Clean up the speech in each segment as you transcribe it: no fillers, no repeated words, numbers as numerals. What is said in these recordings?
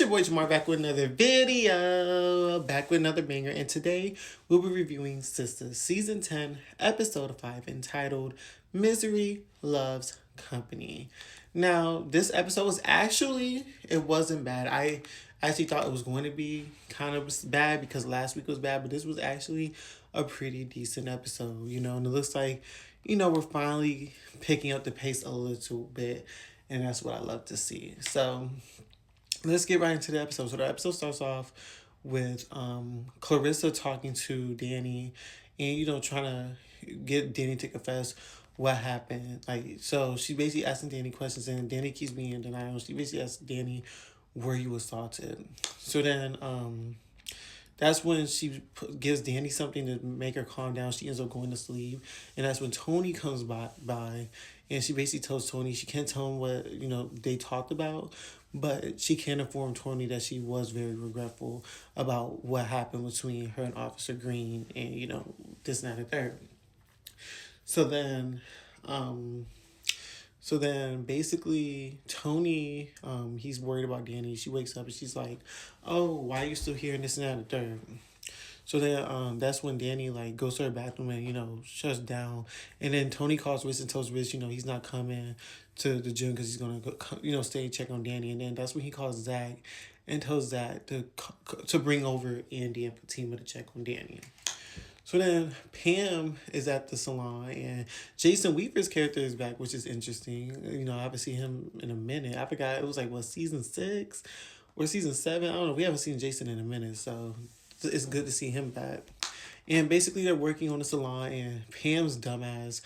It's your boy Jamar back with another video, back with another banger, and today we'll be reviewing Sistas Season 10, Episode 5, entitled Misery Loves Company. Now, this episode it wasn't bad. I actually thought it was going to be kind of bad because last week was bad, but this was actually a pretty decent episode, and it looks like, we're finally picking up the pace a little bit, and that's what I love to see. So, let's get right into the episode. So the episode starts off with Clarissa talking to Danny and, trying to get Danny to confess what happened. So she basically asking Danny questions and Danny keeps being in denial. She basically asks Danny where he was assaulted. So then that's when she gives Danny something to make her calm down. She ends up going to sleep. And that's when Tony comes by and she basically tells Tony she can't tell him what, they talked about, but she can inform Tony that she was very regretful about what happened between her and Officer Green and, this and that and third. So then, basically Tony, he's worried about Danny. She wakes up and she's like, "Oh, why are you still here?" And this and that and third. So then that's when Danny goes to her bathroom and, shuts down. And then Tony calls Rich and tells Rich, he's not coming to the gym because he's going to go, stay and check on Danny. And then that's when he calls Zach and tells Zach to bring over Andy and Fatima to check on Danny. So then Pam is at the salon and Jason Weaver's character is back, which is interesting. I haven't seen him in a minute. I forgot it was season 6 or season 7. I don't know. We haven't seen Jason in a minute, so it's good to see him back. And basically they're working on the salon and Pam's dumbass.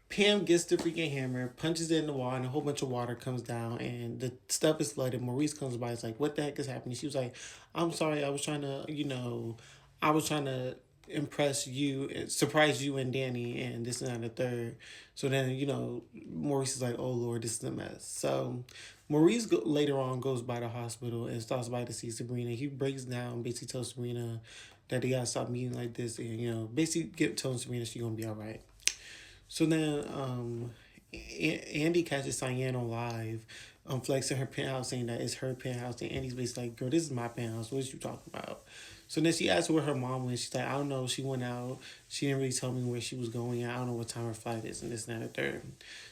Pam gets the freaking hammer, punches it in the wall, and a whole bunch of water comes down, and the stuff is flooded. Maurice comes by, it's like, "What the heck is happening?" She was like, "I'm sorry, I was trying to impress you, surprise you and Danny, and this and that and the third." So then, Maurice is like, "Oh Lord, this is a mess." So Maurice later on goes by the hospital and stops by to see Sabrina. He breaks down, basically tells Sabrina that they gotta stop meeting like this, and basically telling Sabrina she's gonna be all right. So then, Andy catches Cyan on live, flexing her penthouse, saying that it's her penthouse, and Andy's basically like, "Girl, this is my penthouse. What are you talking about?" So then she asks where her mom went. She's like, "I don't know. She went out. She didn't really tell me where she was going. I don't know what time her flight is," and this and that and the third.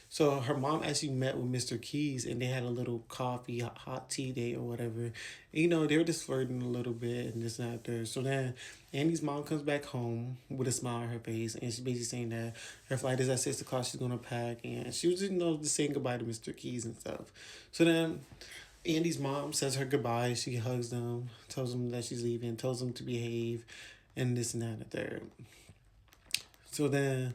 So her mom actually met with Mr. Keys and they had a little coffee, hot tea date or whatever. And, they were just flirting a little bit and this and that and the third. So then Andy's mom comes back home with a smile on her face and she's basically saying that her flight is at 6 o'clock. She's going to pack and she was, just saying goodbye to Mr. Keys and stuff. So then Andy's mom says her goodbye. She hugs them, tells them that she's leaving, tells them to behave, and this and that and the third. So then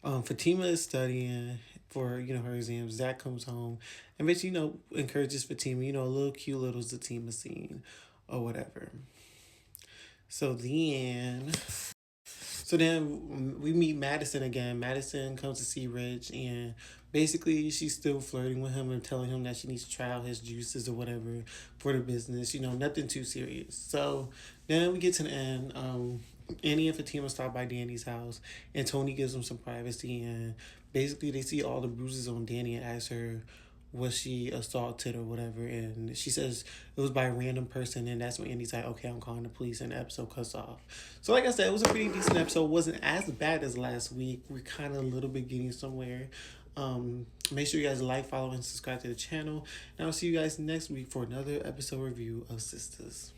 Fatima is studying for, her exams. Zach comes home and basically, encourages Fatima, a little cute little Fatima scene or whatever. So then we meet Madison again. Madison comes to see Rich and basically she's still flirting with him and telling him that she needs to try out his juices or whatever for the business, nothing too serious. So then we get to the end. Annie and Fatima stop by Danny's house and Tony gives them some privacy and basically they see all the bruises on Danny and ask her was she assaulted or whatever, and she says it was by a random person, and that's when Andy's like, "Okay, I'm calling the police," and the episode cuts off. So like I said, it was a pretty decent episode. It wasn't as bad as last week. We're kind of a little bit getting somewhere. Make sure you guys like, follow, and subscribe to the channel, and I'll see you guys next week for another episode review of Sistas.